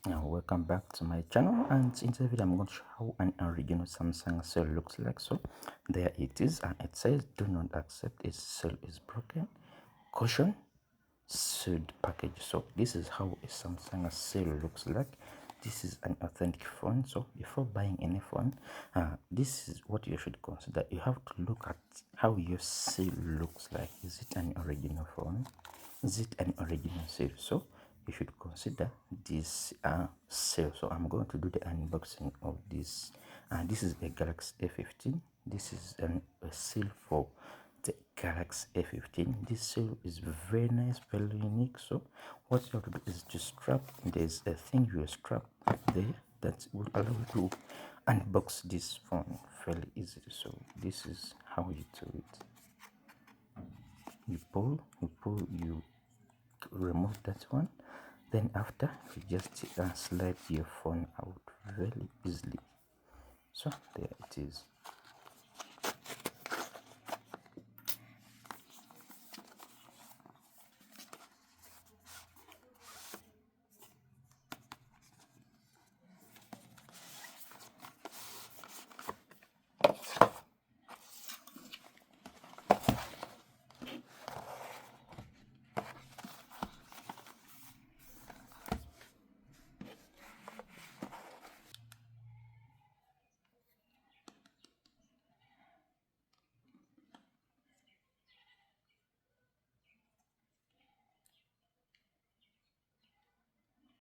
Now welcome back to my channel, and in this video I'm going to show how an original Samsung cell looks like. So there it is, and it says do not accept, its cell is broken, caution, sealed package. So this is how a Samsung cell looks like. This is an authentic phone. So before buying any phone, this is what you should consider. You have to look at how your seal looks like. Is it an original phone? Is it an original seal? So you should consider this seal. So I'm going to do the unboxing of this. This is a Galaxy A15. This is a seal for the Galaxy A15. This seal is very nice, very unique. So what you have to do is to strap. There's a thing you strap up there that will allow you to unbox this phone fairly easily. So this is how you do it. You pull, you remove that one. Then after, you just slide your phone out very easily. So there it is.